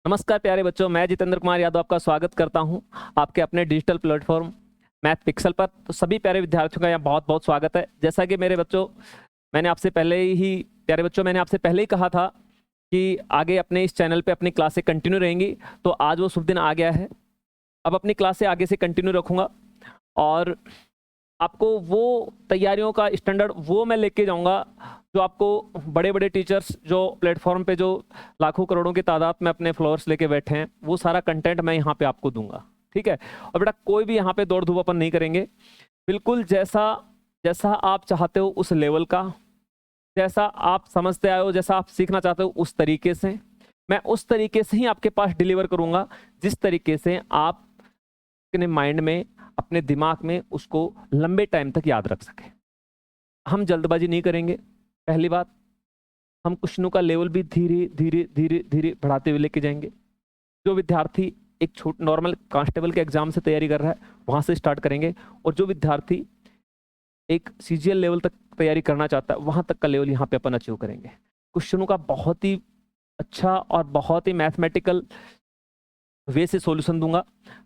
नमस्कार प्यारे बच्चों, मैं जितेंद्र कुमार यादव आपका स्वागत करता हूं आपके अपने डिजिटल प्लेटफॉर्म मैथ पिक्सल पर। तो सभी प्यारे विद्यार्थियों का यहाँ बहुत बहुत स्वागत है। जैसा कि मेरे बच्चों मैंने आपसे पहले ही कहा था कि आगे अपने इस चैनल पे अपनी क्लासें कंटिन्यू रहेंगी, तो आज वो शुभ दिन आ गया है। अब अपनी क्लासें आगे से कंटिन्यू रखूँगा और आपको वो तैयारियों का स्टैंडर्ड वो मैं लेके जाऊँगा जो आपको बड़े बड़े टीचर्स जो प्लेटफॉर्म पे जो लाखों करोड़ों की तादाद में अपने फॉलोअर्स लेके बैठे हैं, वो सारा कंटेंट मैं यहाँ पे आपको दूंगा। ठीक है। और बेटा कोई भी यहाँ पे दौड़ धूप अपन नहीं करेंगे, बिल्कुल जैसा जैसा आप चाहते हो उस लेवल का, जैसा आप समझते आए हो, जैसा आप सीखना चाहते हो उस तरीके से मैं उस तरीके से ही आपके पास डिलीवर करूँगा, जिस तरीके से आप अपने माइंड में अपने दिमाग में उसको लंबे टाइम तक याद रख सके। हम जल्दबाजी नहीं करेंगे। पहली बात, हम क्वेश्चनों का लेवल भी धीरे धीरे धीरे धीरे बढ़ाते हुए लेके जाएंगे। जो विद्यार्थी एक नॉर्मल कांस्टेबल के एग्जाम से तैयारी कर रहा है वहां से स्टार्ट करेंगे, और जो विद्यार्थी एक सीजीएल लेवल तक तैयारी करना चाहता है वहां तक का लेवल यहाँ पे अपन अचीव करेंगे। क्वेश्चनों का बहुत ही अच्छा और बहुत ही मैथमेटिकल वे से सॉल्यूशन दूंगा।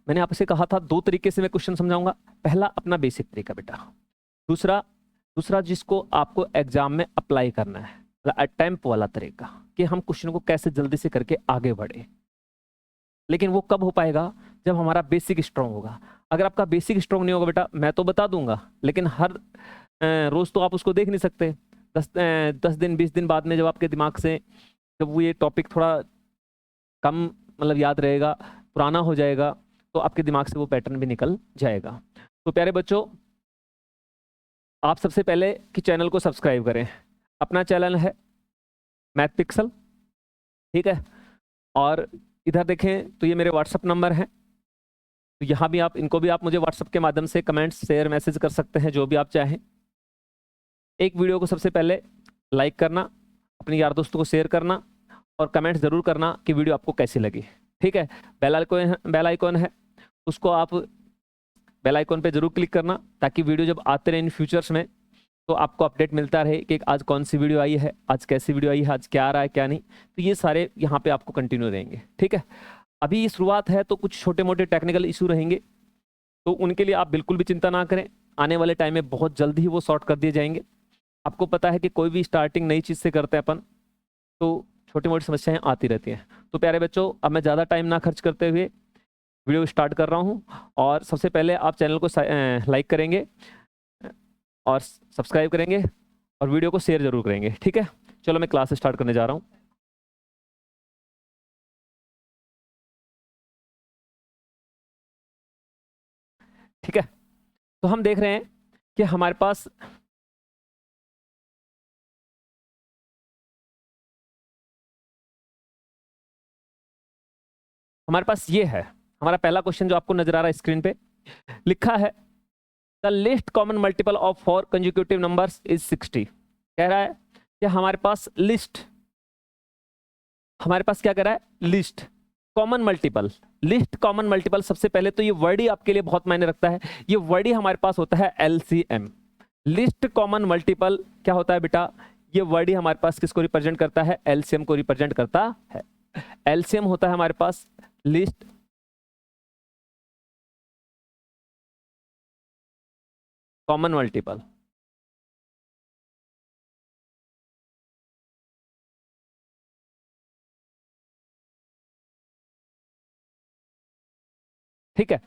मैंने आपसे कहा था 2 तरीके से मैं क्वेश्चन समझाऊंगा। पहला अपना बेसिक तरीका बेटा, दूसरा जिसको आपको एग्जाम में अप्लाई करना है, अटेम्प्ट वाला तरीका कि हम क्वेश्चन को कैसे जल्दी से करके आगे बढ़े। लेकिन वो कब हो पाएगा? जब हमारा बेसिक स्ट्रांग होगा। अगर आपका बेसिक स्ट्रांग नहीं होगा बेटा, मैं तो बता दूंगा लेकिन हर रोज तो आप उसको देख नहीं सकते। 10 दिन 20 दिन बाद में जब आपके दिमाग से जब वो ये टॉपिक थोड़ा कम मतलब याद रहेगा, पुराना हो जाएगा, तो आपके दिमाग से वो पैटर्न भी निकल जाएगा। तो प्यारे बच्चों, आप सबसे पहले कि चैनल को सब्सक्राइब करें। अपना चैनल है मैथ पिक्सल, ठीक है। और इधर देखें तो ये मेरे व्हाट्सअप नंबर हैं, तो यहाँ भी आप इनको भी आप मुझे व्हाट्सअप के माध्यम से कमेंट्स शेयर मैसेज कर सकते हैं, जो भी आप चाहें। एक वीडियो को सबसे पहले लाइक करना, अपने यार दोस्तों को शेयर करना और कमेंट ज़रूर करना कि वीडियो आपको कैसी लगी, ठीक है। बेल आइकॉन है, उसको आप बेल आइकॉन पे जरूर क्लिक करना ताकि वीडियो जब आते रहे इन फ्यूचर्स में तो आपको अपडेट मिलता रहे कि आज कौन सी वीडियो आई है, आज कैसी वीडियो आई है, आज क्या आ रहा है क्या नहीं। तो ये सारे यहाँ पे आपको कंटिन्यू रहेंगे, ठीक है। अभी शुरुआत है तो कुछ छोटे मोटे टेक्निकल इशू रहेंगे, तो उनके लिए आप बिल्कुल भी चिंता ना करें। आने वाले टाइम में बहुत जल्द ही वो सॉर्ट कर दिए जाएंगे। आपको पता है कि कोई भी स्टार्टिंग नई चीज़ से करते हैं अपन, तो छोटी मोटी समस्याएं आती रहती हैं। तो प्यारे बच्चों, अब मैं ज़्यादा टाइम ना खर्च करते हुए वीडियो स्टार्ट कर रहा हूं। और सबसे पहले आप चैनल को लाइक करेंगे और सब्सक्राइब करेंगे और वीडियो को शेयर जरूर करेंगे, ठीक है। चलो मैं क्लास स्टार्ट करने जा रहा हूं। ठीक है, तो हम देख रहे हैं कि हमारे पास ये है हमारा पहला क्वेश्चन जो आपको नजर आ रहा है स्क्रीन पे। लिखा है the list common multiple of 4 consecutive numbers is 60। कह रहा है कि हमारे पास क्या कह रहा है? List common multiple. सबसे पहले तो ये वर्ड ही आपके लिए बहुत मायने रखता है। ये वर्ड ही हमारे पास होता है LCM। लिस्ट कॉमन मल्टीपल क्या होता है बेटा? ये वर्ड ही हमारे पास किसको रिप्रेजेंट करता है? LCM को रिप्रेजेंट करता है। LCM होता है हमारे पास लिस्ट कॉमन मल्टीपल। ठीक है,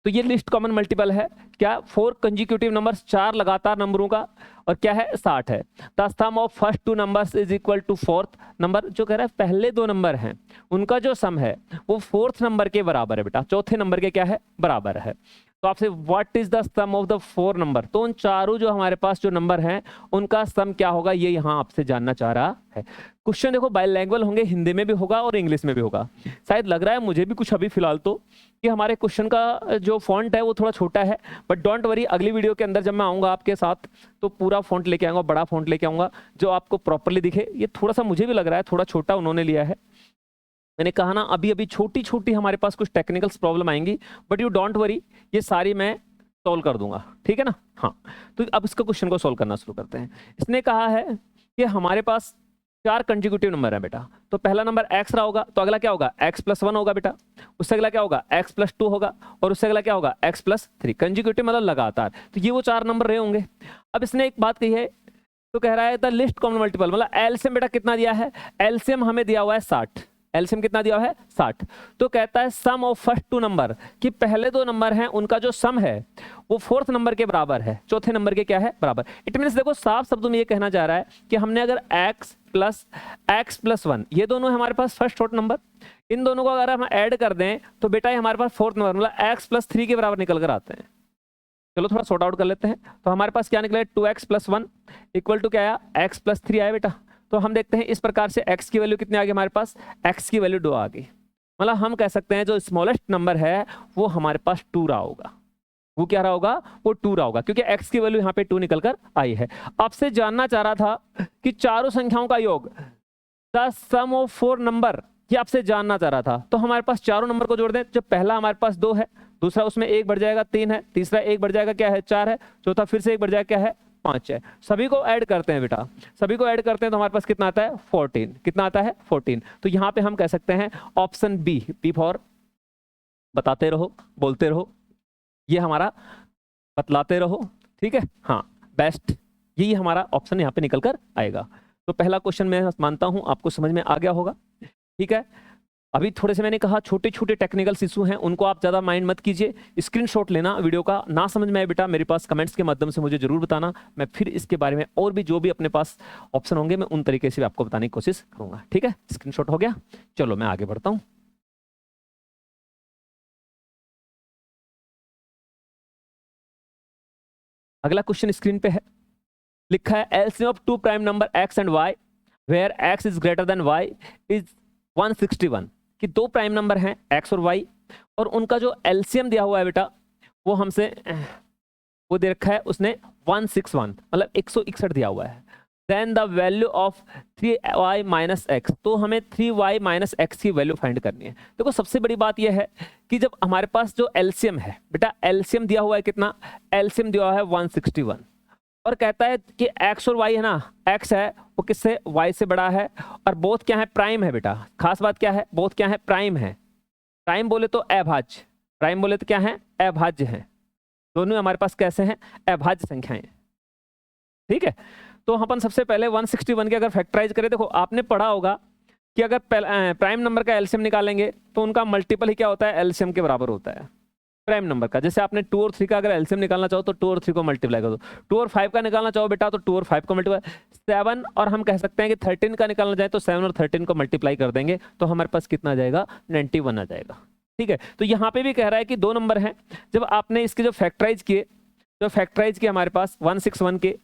तो ये लिस्ट कॉमन मल्टीपल है क्या? 4 कंसेक्यूटिव नंबर्स, 4 लगातार नंबरों का, और क्या है? 60 है। The sum of first 2 numbers is equal to 4th number. जो कह रहा है पहले 2 नंबर हैं उनका जो सम है वो 4th नंबर के बराबर है बेटा, चौथे नंबर के क्या है? बराबर है। तो आपसे what is the sum of the 4 number, तो उन चारों जो हमारे पास जो नंबर हैं उनका सम क्या होगा, ये यहाँ आपसे जानना चाह रहा है। क्वेश्चन देखो बाइलैंग्वेज होंगे, हिंदी में भी होगा और इंग्लिश में भी होगा। शायद लग रहा है मुझे भी कुछ अभी फिलहाल तो कि हमारे क्वेश्चन का जो फॉन्ट है वो थोड़ा छोटा है, बट डोंट वरी, अगली वीडियो के अंदर जब मैं आऊँगा आपके साथ तो पूरा फॉन्ट लेके आऊँगा, बड़ा फॉन्ट लेके आऊँगा जो आपको प्रॉपरली दिखे। ये थोड़ा सा मुझे भी लग रहा है थोड़ा छोटा उन्होंने लिया है। मैंने कहा ना अभी अभी छोटी छोटी हमारे पास कुछ टेक्निकल प्रॉब्लम आएंगी, बट यू डोंट वरी, ये सारी मैं सॉल्व कर दूंगा, ठीक है ना। हाँ, तो अब इसका क्वेश्चन को सॉल्व करना शुरू करते हैं। इसने कहा है कि हमारे पास 4 कंजिक्यूटिव नंबर है बेटा, तो पहला नंबर x रहा होगा, तो अगला क्या होगा x + 1 होगा बेटा, उससे अगला क्या होगा x + 2 होगा, और उससे अगला क्या होगा x + 3। कंजिक्यूटिव मतलब लगातार, तो ये वो 4 नंबर रहे होंगे। अब इसने एक बात कही है, तो कह रहा है द लिस्ट कॉमन मल्टीपल, मतलब एलसीएम बेटा कितना दिया है, एलसीएम हमें दिया हुआ है 60, एलसीएम कितना दिया हुआ है 60। तो कहता है सम ऑफ फर्स्ट 2 नंबर, कि पहले 2 नंबर हैं उनका जो सम है वो 4th नंबर के बराबर है, चौथे नंबर के क्या है बराबर। इट मीन्स देखो साफ शब्दों में ये कहना चाह रहा है कि हमने अगर x + 1 ये दोनों है हमारे पास फर्स्ट शॉर्ट नंबर, इन दोनों को अगर हम ऐड कर दें तो बेटा ये हमारे पास 4th नंबर मतलब x + 3 के बराबर निकल कर आते हैं। चलो थोड़ा सॉर्ट आउट कर लेते हैं, तो हमारे पास क्या निकला 2x + 1 इक्वल टू क्या आया x + 3 आया बेटा। तो हम देखते हैं इस प्रकार से x की वैल्यू कितनी आ गई हमारे पास, x की वैल्यू 2 आ गई, मतलब हम कह सकते हैं जो स्मॉलेस्ट नंबर है वो हमारे पास 2 रहा होगा, वो क्या रहा होगा, वो 2 रहा होगा, क्योंकि x की वैल्यू यहाँ पे 2 निकल कर आई है। आपसे जानना चाह रहा था कि चारों संख्याओं का योग, द सम ऑफ 4 नंबर, ये आपसे जानना चाह रहा था। तो हमारे पास चारों नंबर को जोड़ दें, जब पहला हमारे पास 2 है, दूसरा उसमें 1 बढ़ जाएगा 3 है, तीसरा 1 बढ़ जाएगा क्या है 4 है, चौथा फिर से 1 बढ़ जाएगा क्या है 5 है। सभी को ऐड करते हैं बेटा, सभी को ऐड करते हैं तो हमारे पास कितना आता है 14, कितना आता है 14। तो यहाँ पे हम कह सकते हैं ऑप्शन बी फॉर बताते रहो बोलते रहो, ये हमारा बतलाते रहो, ठीक है, हाँ बेस्ट, यही हमारा ऑप्शन यहाँ पे निकल कर आएगा। तो पहला क्वेश्चन मैं मानता हूँ आपको समझ में आ गया होगा, ठीक है। अभी थोड़े से मैंने कहा छोटे छोटे टेक्निकल इशू हैं, उनको आप ज़्यादा माइंड मत कीजिए, स्क्रीनशॉट लेना वीडियो का, ना समझ में आए बेटा मेरे पास कमेंट्स के माध्यम से मुझे जरूर बताना, मैं फिर इसके बारे में और भी जो भी अपने पास ऑप्शन होंगे मैं उन तरीके से आपको बताने की कोशिश करूंगा, ठीक है। स्क्रीनशॉट हो गया, चलो मैं आगे बढ़ता हूँ। अगला क्वेश्चन स्क्रीन पे है, लिखा है LCM of 2 prime number x and y where x is greater than y is 161, कि 2 प्राइम नंबर हैं x और y और उनका जो एलसीएम दिया हुआ है बेटा वो हमसे वो दे रखा है उसने 161 मतलब 161 दिया हुआ है। Then the value of 3y - x, तो हमें 3y - x की वैल्यू फाइंड करनी है। देखो सबसे बड़ी बात यह है कि जब हमारे पास जो एलसीएम है बेटा, एलसीएम दिया हुआ है कितना, एलसीएम दिया हुआ है 161 और कहता है कि x और y है ना, x है वो किससे y से बड़ा है और बोथ क्या है प्राइम है बेटा। खास बात क्या है, बोथ क्या है प्राइम है, प्राइम बोले तो अभाज्य, प्राइम बोले तो क्या है अभाज्य है, दोनों हमारे पास कैसे हैं अभाज्य संख्याएं, ठीक है। तो अपन सबसे पहले 161 के अगर फैक्टराइज करें, देखो आपने पढ़ा होगा कि अगर प्राइम नंबर का एलसीएम निकालेंगे तो उनका मल्टीपल ही क्या होता है एलसीएम के बराबर होता है प्राइम नंबर का। जैसे आपने 2 और 3 का अगर एलसीएम निकालना चाहो तो 2 और 3 को मल्टीप्लाई कर दो, 2 और 5 का निकालना चाहो बेटा तो 2 और 5 को मल्टीप्लाई, 7 और हम कह सकते हैं कि 13 का निकालना चाहे तो 7 और 13 को मल्टीप्लाई कर देंगे तो हमारे पास कितना आ जाएगा 91 आ जाएगा, ठीक है। तो यहाँ पे भी कह रहा है कि 2 नंबर हैं, जब आपने इसके जो फैक्टराइज किए हमारे पास 161 के,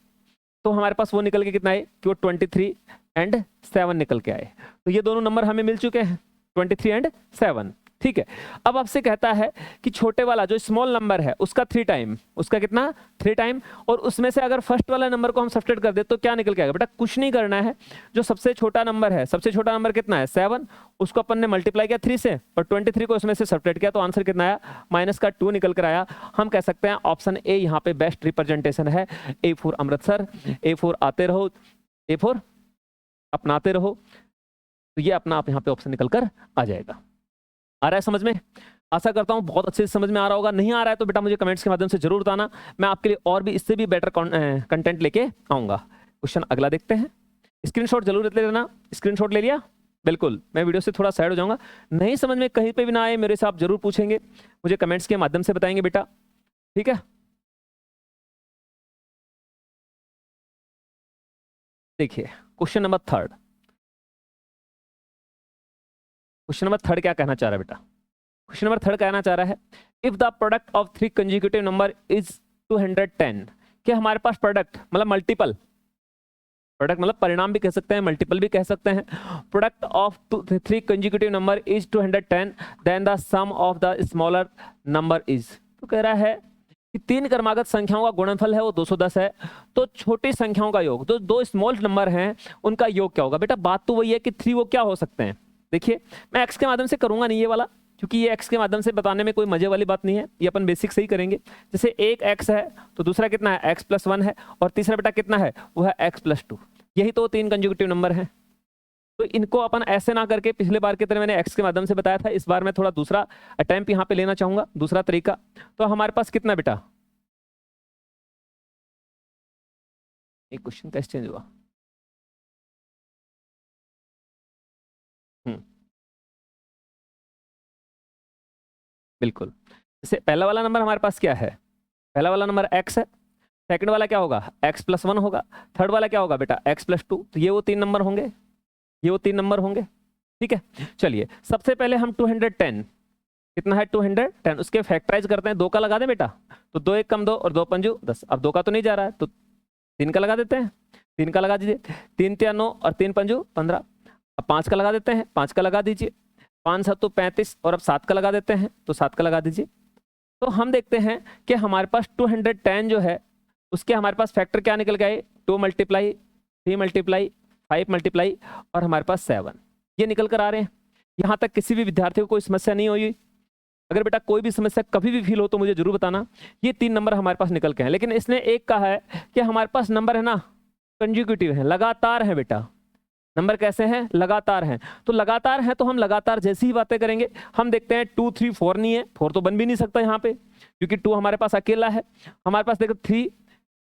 तो हमारे पास वो निकल के कितना है कि वो 23 एंड 7 निकल के आए। तो ये दोनों नंबर हमें मिल चुके हैं 23 एंड 7, ठीक है। अब आपसे कहता है कि छोटे वाला जो स्मॉल नंबर है उसका 3 टाइम, उसका कितना 3 टाइम, और उसमें से अगर फर्स्ट वाला नंबर को हम सब्ट्रैक्ट कर दे तो क्या निकल के आएगा बेटा, कुछ नहीं करना है, जो सबसे छोटा नंबर है, सबसे छोटा नंबर कितना है 7, उसको अपन ने मल्टीप्लाई किया 3 से और 23 को उसमें से सब्ट्रैक्ट किया तो आंसर कितना आया -2 निकल कर आया। हम कह सकते हैं ऑप्शन ए यहाँ पे बेस्ट रिप्रेजेंटेशन है, A for Amritsar, A for आते रहो, ए फॉर अपनाते रहो, तो ये अपना आप यहाँ पे ऑप्शन निकल कर आ जाएगा। आ रहा है समझ में, आशा करता हूँ बहुत अच्छे से समझ में आ रहा होगा, नहीं आ रहा है तो बेटा मुझे कमेंट्स के माध्यम से जरूर बताना, मैं आपके लिए और भी इससे भी बेटर कंटेंट लेके आऊंगा। क्वेश्चन अगला देखते हैं, स्क्रीनशॉट जरूर ले लेना, स्क्रीनशॉट ले लिया, बिल्कुल मैं वीडियो से थोड़ा साइड हो जाऊंगा, नहीं समझ में कहीं पे भी ना आए मेरे से आप जरूर पूछेंगे, मुझे कमेंट्स के माध्यम से बताएंगे बेटा, ठीक है। देखिए क्वेश्चन नंबर 3, क्वेश्चन नंबर 3 क्या कहना चाह रहा है बेटा, क्वेश्चन नंबर 3 कहना चाह रहा है if the product of 3 consecutive number is 210, कि हमारे पास प्रोडक्ट मतलब मल्टीपल, प्रोडक्ट मतलब परिणाम भी कह सकते हैं मल्टीपल भी कह सकते हैं, product of 3 consecutive number is 210 then the sum of the smaller number is, तो कह रहा है कि 3 क्रमागत संख्याओं का गुणनफल है वो 210 है, तो छोटी संख्याओं का योग, तो 2 स्मॉल नंबर हैं उनका योग क्या होगा बेटा। बात तो वही है कि 3 वो क्या हो सकते हैं, देखिए मैं x के माध्यम से करूंगा नहीं ये वाला, क्योंकि ये x के माध्यम से बताने में कोई मजे वाली बात नहीं है, ये अपन बेसिक से ही करेंगे। जैसे एक x है तो दूसरा कितना है x + 1 है और तीसरा बेटा कितना है वो है x + 2, यही तो 3 कंसेक्यूटिव नंबर हैं, तो इनको अपन ऐसे ना करके पिछले बार की तरह मैंने एक्स के माध्यम से बताया था, इस बार मैं थोड़ा दूसरा अटेम्प्ट यहाँ पे लेना चाहूंगा, दूसरा तरीका। तो हमारे पास कितना बेटा, एक क्वेश्चन का एक्सचेंज हुआ। बिल्कुल। जैसे पहला वाला नंबर हमारे पास क्या है, पहला वाला नंबर x है, सेकंड वाला क्या होगा x+1 होगा, थर्ड वाला क्या होगा बेटा x+2। तो ये वो 3 नंबर होंगे, ये वो 3 नंबर होंगे। ठीक है, चलिए सबसे पहले हम 210, कितना है 210, उसके फैक्टराइज करते हैं। 2 का लगा दें बेटा, तो 2 1 कम 2 और 2 पंजू 10। अब 2 का तो नहीं जा रहा है तो 3 का लगा देते हैं, 3 का लगा दीजिए, 3 3 9 और 3 पंजू 15। अब 5 का लगा देते हैं, 5 का लगा दीजिए, 5 7 35 और अब 7 का लगा देते हैं, तो 7 का लगा दीजिए। तो हम देखते हैं कि हमारे पास 210 जो है उसके हमारे पास फैक्टर क्या निकल गए, 2 मल्टीप्लाई 3 मल्टीप्लाई 5 मल्टीप्लाई और हमारे पास 7 ये निकल कर आ रहे हैं। यहाँ तक किसी भी विद्यार्थी को कोई समस्या नहीं हुई। अगर बेटा कोई भी समस्या कभी भी फील हो तो मुझे जरूर बताना। ये 3 नंबर हमारे पास निकल के हैं, लेकिन इसने एक कहा है कि हमारे पास नंबर है ना कंजिक्यूटिव है, लगातार है बेटा। नंबर कैसे हैं, लगातार हैं। तो लगातार हैं तो हम लगातार जैसी ही बातें करेंगे। हम देखते हैं 2 3 4 नहीं है, 4 तो बन भी नहीं सकता यहाँ पे क्योंकि 2 हमारे पास अकेला है। हमारे पास देखो 3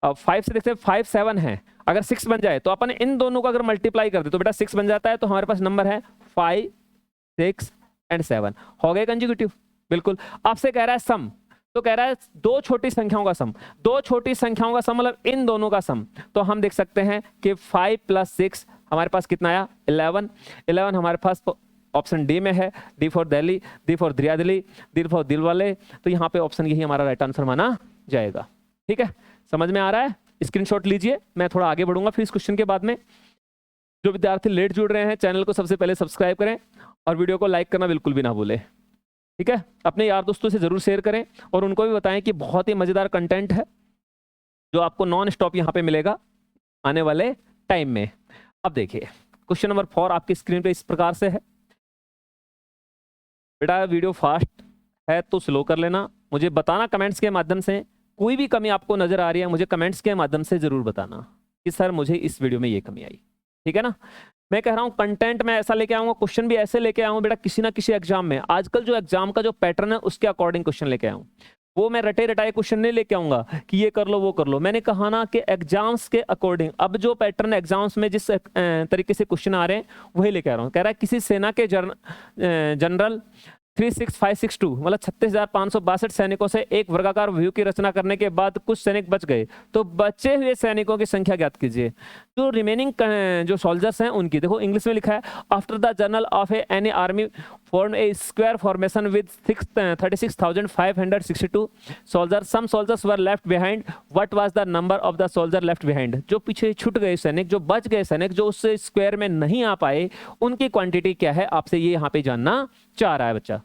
5 से देखते हैं 5 7 है। अगर 6 बन जाए तो अपन इन दोनों को अगर मल्टीप्लाई कर दे तो बेटा 6 बन जाता है। तो हमारे पास नंबर है 5 6 एंड 7 हो गए कंजिक्यूटिव। बिल्कुल। आपसे कह रहा है सम, तो कह रहा है 2 छोटी संख्याओं का सम, 2 छोटी संख्याओं का सम मतलब इन दोनों का सम। तो हम देख सकते हैं कि 5 + 6 हमारे पास कितना आया 11। 11 हमारे पास ऑप्शन डी में है, D for Delhi, D for दरियादिली, दिल फॉर दिल वाले। तो यहाँ पे ऑप्शन यही हमारा राइट आंसर माना जाएगा। ठीक है, समझ में आ रहा है, स्क्रीनशॉट लीजिए। मैं थोड़ा आगे बढ़ूंगा फिर इस क्वेश्चन के बाद में। जो विद्यार्थी लेट जुड़ रहे हैं चैनल को सबसे पहले सब्सक्राइब करें और वीडियो को लाइक करना बिल्कुल भी ना भूलें। ठीक है, अपने यार दोस्तों से जरूर शेयर करें और उनको भी बताएं कि बहुत ही मजेदार कंटेंट है जो आपको नॉन स्टॉप यहाँ पे मिलेगा आने वाले टाइम में। अब देखिए क्वेश्चन नंबर 4 आपकी स्क्रीन पे इस प्रकार से है। बेटा वीडियो फास्ट है तो स्लो कर लेना, मुझे बताना कमेंट्स के माध्यम से। कोई भी कमी आपको नजर आ रही है मुझे कमेंट्स के माध्यम से जरूर बताना कि सर मुझे इस वीडियो में ये कमी आई। ठीक है ना, मैं कह रहा हूँ कंटेंट में ऐसा लेके आऊंगा, क्वेश्चन भी ऐसे लेके आऊंगा बेटा किसी ना किसी एग्जाम में। आजकल जो एग्जाम का जो पैटर्न है उसके अकॉर्डिंग क्वेश्चन लेके आऊँ। वो मैं रटे रटाए क्वेश्चन नहीं लेके आऊंगा कि ये कर लो वो कर लो। मैंने कहा ना कि एग्जाम्स के अकॉर्डिंग अब जो पैटर्न एग्जाम्स में जिस तरीके से क्वेश्चन आ रहे हैं वही लेके आ रहा हूँ। कह रहा है किसी सेना के जनरल 36562 मतलब 36,562 सैनिकों से एक वर्गाकार व्यू की रचना करने के बाद कुछ सैनिक बच गए, तो बचे हुए सैनिकों की संख्या ज्ञात कीजिए। जो रिमेनिंग जो सोल्जर्स हैं उनकी, देखो इंग्लिश में लिखा है after the general of any army form a square formation with 36,562 soldiers, some soldiers were left behind, what was the number of the soldier left behind. जो पीछे छूट गए सैनिक, जो बच गए सैनिक, जो उस स्क्वायर में नहीं आ पाए, उनकी क्वांटिटी क्या है, आपसे ये यहाँ पे जानना चाह रहा है बच्चा।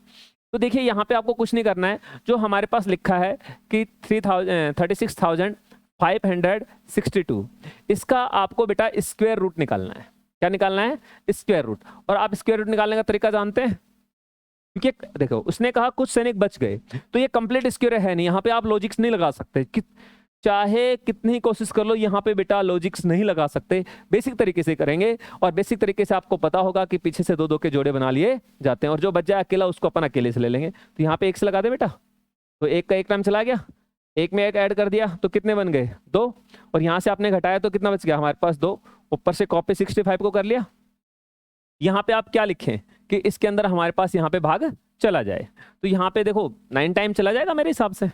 तो देखिए यहाँ पे आपको कुछ नहीं करना है, जो हमारे पास लिखा है कि 36,562 इसका आपको बेटा स्क्वायर रूट निकालना है। क्या निकालना है, स्क्वायर रूट। और आप स्क्वायर रूट निकालने का तरीका जानते हैं, क्योंकि देखो उसने कहा कुछ सैनिक बच गए, तो ये कंप्लीट स्क्वायर है नहीं, यहाँ पे आप लॉजिक्स नहीं लगा सकते कि चाहे कितनी कोशिश कर लो, यहाँ पे बेटा लॉजिक्स नहीं लगा सकते। बेसिक तरीके से करेंगे और बेसिक तरीके से आपको पता होगा कि पीछे से 2-2 के जोड़े बना लिए जाते हैं और जो बच जाए अकेला उसको अपन अकेले से ले लेंगे। तो यहाँ पे 1 से लगा दे बेटा, तो 1 का 1 टाइम चला गया, 1 में 1 ऐड कर दिया तो कितने बन गए 2, और यहाँ से आपने घटाया तो कितना बच गया हमारे पास 2, ऊपर से कॉपी 65 को कर लिया। यहाँ पे आप क्या लिखें कि इसके अंदर हमारे पास यहाँ पे भाग चला जाए, तो यहाँ पे देखो 9 टाइम चला जाएगा मेरे हिसाब से,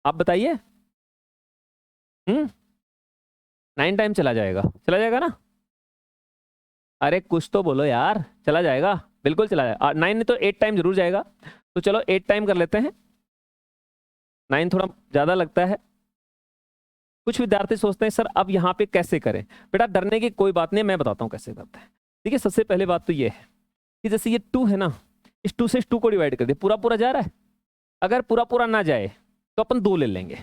आप बताइए। 9 टाइम चला जाएगा ना, अरे कुछ तो बोलो यार, चला जाएगा, बिल्कुल चला जाएगा। 9 नहीं तो 8 टाइम जरूर जाएगा, तो चलो 8 टाइम कर लेते हैं, 9 थोड़ा ज्यादा लगता है। कुछ विद्यार्थी सोचते हैं सर अब यहाँ पे कैसे करें। बेटा डरने की कोई बात नहीं, मैं बताता हूँ कैसे करते हैं। देखिए सबसे पहले बात तो ये है कि जैसे ये 2 है ना, इस 2 से इस 2 को डिवाइड कर दिया, पूरा पूरा जा रहा है। अगर पूरा पूरा ना जाए तो अपन 2 ले लेंगे,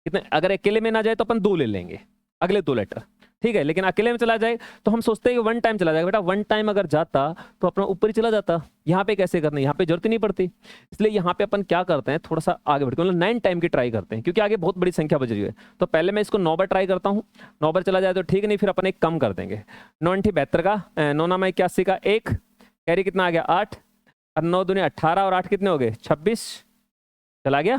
कितने, अगर अकेले में ना जाए तो अपन 2 ले लेंगे, अगले 2 लेटर। ठीक है, लेकिन अकेले में चला जाए तो हम सोचते हैं कि वन टाइम चला जाएगा। बेटा वन टाइम अगर जाता तो अपना ऊपर ही चला जाता, यहाँ पे कैसे करना है, यहाँ पे जरूरत ही नहीं पड़ती। इसलिए यहाँ पे अपन क्या करते हैं, थोड़ा सा आगे बढ़ के मतलब 9 टाइम की ट्राई करते हैं, क्योंकि आगे बहुत बड़ी संख्या बच रही है। तो पहले मैं इसको 9 बार ट्राई करता हूँ, 9 बार चला जाए तो ठीक, नहीं फिर अपन एक कम कर देंगे। 9 × 72 का 9 9 81 का 1 कैरी कितना आ गया 8 और 9 दूनी 18 और 8 कितने हो गए 26, चला गया,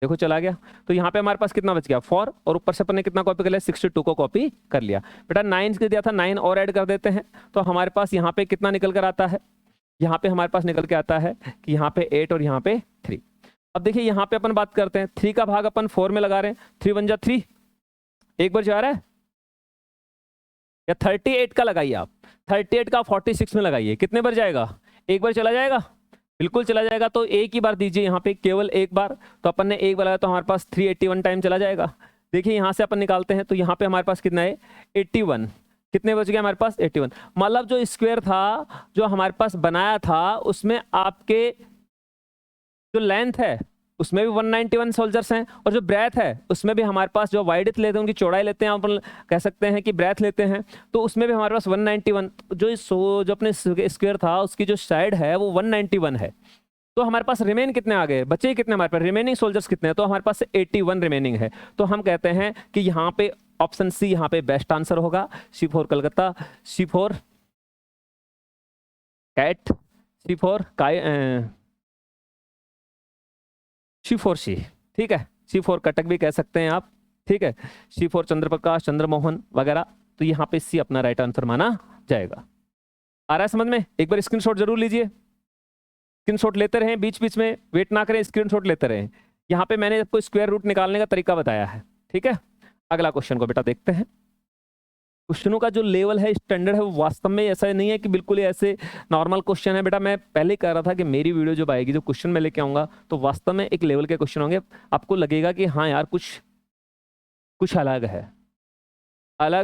देखो चला गया। तो यहाँ पे हमारे पास कितना बच गया 4 और ऊपर से अपन ने कितना कॉपी कर लिया 62 को कॉपी कर लिया। बेटा 9 के दिया था 9 और ऐड कर देते हैं तो हमारे पास यहाँ पे कितना निकल कर आता है, यहाँ पे हमारे पास निकल के आता है कि यहाँ पे 8 और यहाँ पे 3। अब देखिए यहाँ पे अपन बात करते हैं 3 का भाग अपन 4 में लगा रहे हैं, 3 × 1 = 3, एक बार जा रहा है, या 38 का लगाइए आप, 38 का 46 में लगाइए, कितने बार जाएगा, एक बार चला जाएगा, बिल्कुल चला जाएगा। तो एक ही बार दीजिए यहाँ पे, केवल एक बार। तो अपन ने एक बार लगाया तो हमारे पास 381 टाइम चला जाएगा। देखिए यहाँ से अपन निकालते हैं तो यहाँ पे हमारे पास कितना है 81, कितने बच गए हमारे पास 81। मतलब जो स्क्वायर था जो हमारे पास बनाया था उसमें आपके जो लेंथ है उसमें भी 191 सोल्जर्स हैं और जो ब्रेथ है उसमें भी हमारे पास जो वाइडथ लेते हैं उनकी चौड़ाई लेते हैं, अपन कह सकते हैं कि ब्रेथ लेते हैं, तो उसमें भी हमारे पास 191, जो अपने स्क्वायर था उसकी जो साइड है वो 191 है। तो हमारे पास रिमेन कितने आ गए, बचे कितने हमारे पास, रिमेनिंग सोल्जर्स कितने हैं, तो हमारे पास 81 रिमेनिंग है। तो हम कहते हैं कि यहाँ पे ऑप्शन सी यहाँ पे बेस्ट आंसर होगा, C4 Calcutta, C4 cat, C4 C4C, ठीक है, C4 कटक भी कह सकते हैं आप, ठीक है, C4 चंद्रप्रकाश, चंद्रमोहन वगैरह। तो यहाँ पे C अपना राइट आंसर माना जाएगा। आ रहा है समझ में, एक बार स्क्रीनशॉट जरूर लीजिए, स्क्रीनशॉट लेते रहें, बीच बीच में वेट ना करें, स्क्रीनशॉट लेते रहें। यहाँ पे मैंने आपको स्क्वायर रूट निकालने का तरीका बताया है, ठीक है। अगला क्वेश्चन को बेटा देखते हैं। क्वेश्चनों का जो लेवल है, स्टैंडर्ड है, वो वास्तव में ऐसा नहीं है कि बिल्कुल ही ऐसे नॉर्मल क्वेश्चन है। बेटा मैं पहले ही कह रहा था कि मेरी वीडियो जब आएगी, जो क्वेश्चन मैं लेके आऊंगा तो वास्तव में एक लेवल के क्वेश्चन होंगे, आपको लगेगा कि हाँ यार कुछ अलग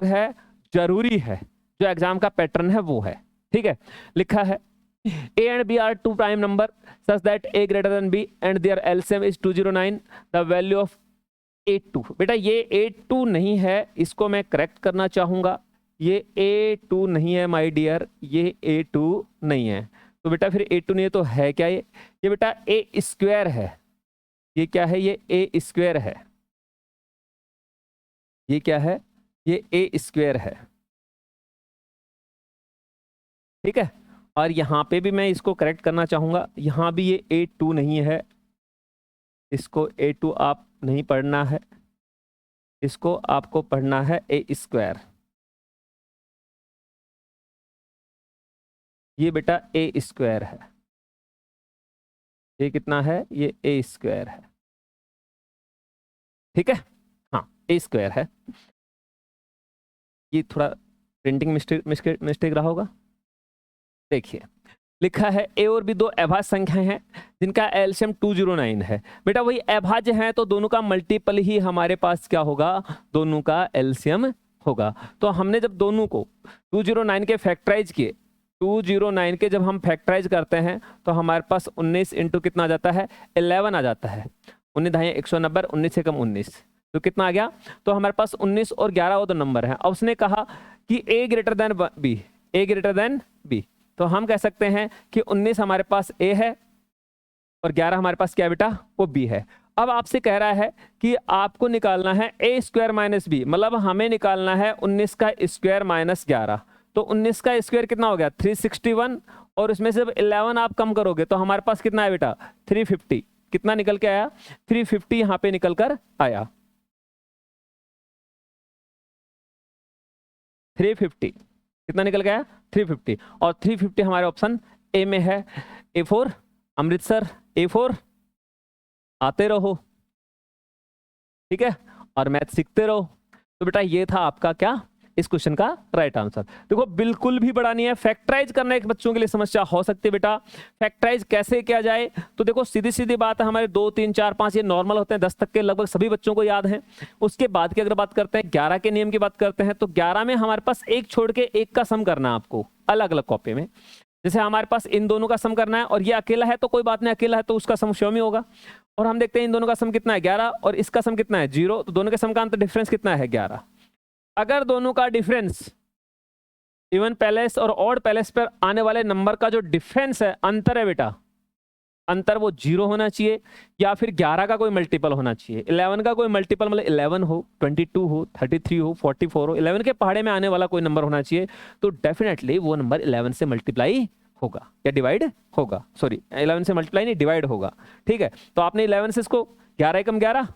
है, जरूरी है, जो एग्जाम का पैटर्न है वो है, ठीक है। लिखा है A and B are 2 prime number such that A greater than B and their LCM is 209, the value of 82। बेटा ये 82 नहीं है, इसको मैं करेक्ट करना चाहूंगा, ये 82 नहीं है माय डियर, ये 82 नहीं है। तो बेटा फिर 82 नहीं है तो है क्या ये बेटा ए स्क्वायर है। ये क्या है, ये ए स्क्वायर है। ये क्या है, ये ए स्क्वायर है, ठीक है। और यहाँ पे भी मैं इसको करेक्ट करना चाहूंगा, यहाँ भी ये 82 नहीं है, इसको 82 आप नहीं पढ़ना है, इसको आपको पढ़ना है ए स्क्वायर। ये बेटा ए स्क्वायर है, ये कितना है, ये ए स्क्वायर है, ठीक है, हाँ ए स्क्वायर है। ये थोड़ा प्रिंटिंग मिस्टेक रहा होगा। देखिए लिखा है ए और बी दो अभाज्य संख्याएं हैं जिनका एलसीएम 209 है। बेटा वही अभाज्य हैं तो दोनों का मल्टीपल ही हमारे पास क्या होगा, दोनों का एलसीएम होगा। तो हमने जब दोनों को 209 के फैक्टराइज किए, 209 के जब हम फैक्टराइज करते हैं तो हमारे पास 19 इंटू कितना आ जाता है 11 आ जाता है। 19 ढाई 190, 19 से कम 19 तो कितना आ गया, तो हमारे पास 19 और 11 वो दो नंबर हैं। अब उसने कहा कि ए ग्रेटर देन बी, ए ग्रेटर देन बी, तो हम कह सकते हैं कि 19 हमारे पास ए है और 11 हमारे पास क्या बेटा, वो बी है। अब आपसे कह रहा है कि आपको निकालना है ए स्क्वायर माइनस बी, मतलब हमें निकालना है 19 का स्क्वायर माइनस 11। तो 19 का स्क्वायर कितना हो गया 361 और उसमें से 11 आप कम करोगे तो हमारे पास कितना है बेटा 350। कितना निकल के आया 350 यहाँ पे निकल कर आया 350। कितना निकल गया 350 और 350 हमारे ऑप्शन ए में है। A4 अमृतसर, A4 आते रहो, ठीक है, और मैथ सीखते रहो। तो बेटा ये था आपका क्या इस क्वेश्चन का राइट आंसर। देखो बिल्कुल भी बड़ा नहीं है, फैक्टराइज करने के बच्चों के लिए समस्या हो सकती है बेटा। फैक्टराइज कैसे किया जाए, तो देखो सीधी सीधी बात है, हमारे 2 3 4 5 ये नॉर्मल होते हैं, 10 तक के लगभग सभी बच्चों को याद है। उसके बाद की अगर बात करते हैं 11 के नियम की बात करते हैं तो 11 में हमारे पास एक छोड़ के एक का सम करना है आपको अलग अलग कॉपी में। जैसे हमारे पास इन दोनों का सम करना है और ये अकेला है तो कोई बात नहीं, अकेला है तो उसका सम स्वयं ही होगा। और हम देखते हैं इन दोनों का सम कितना है 11 और इसका सम कितना है 0, तो दोनों के सम का अंतर डिफरेंस कितना है 11। अगर दोनों का डिफरेंस इवन पैलेस और ऑड पैलेस पर आने वाले नंबर का जो डिफरेंस है, अंतर है बेटा, अंतर वो 0 होना चाहिए या फिर 11 का कोई मल्टीपल होना चाहिए। 11 का कोई मल्टीपल मतलब 11 हो, 22 हो, 33 हो, 44 हो, 11 के पहाड़े में आने वाला कोई नंबर होना चाहिए, तो डेफिनेटली वो नंबर 11 से मल्टीप्लाई होगा या डिवाइड होगा। सॉरी, 11 से मल्टीप्लाई नहीं, डिवाइड होगा। ठीक है, तो आपने 11 से इसको 11 एकम 11,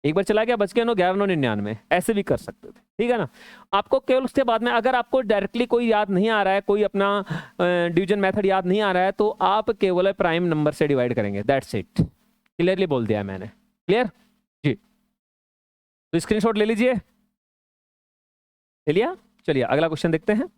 एक बार चला गया, बच गया 9, 11 9 99, ऐसे भी कर सकते थे। ठीक है ना। आपको केवल उसके बाद में अगर आपको डायरेक्टली कोई याद नहीं आ रहा है, कोई अपना डिवीजन मेथड याद नहीं आ रहा है, तो आप केवल प्राइम नंबर से डिवाइड करेंगे, दैट्स इट। क्लियरली बोल दिया मैंने, क्लियर जी। तो स्क्रीनशॉट ले लीजिए, ले लिया। चलिए अगला क्वेश्चन देखते हैं।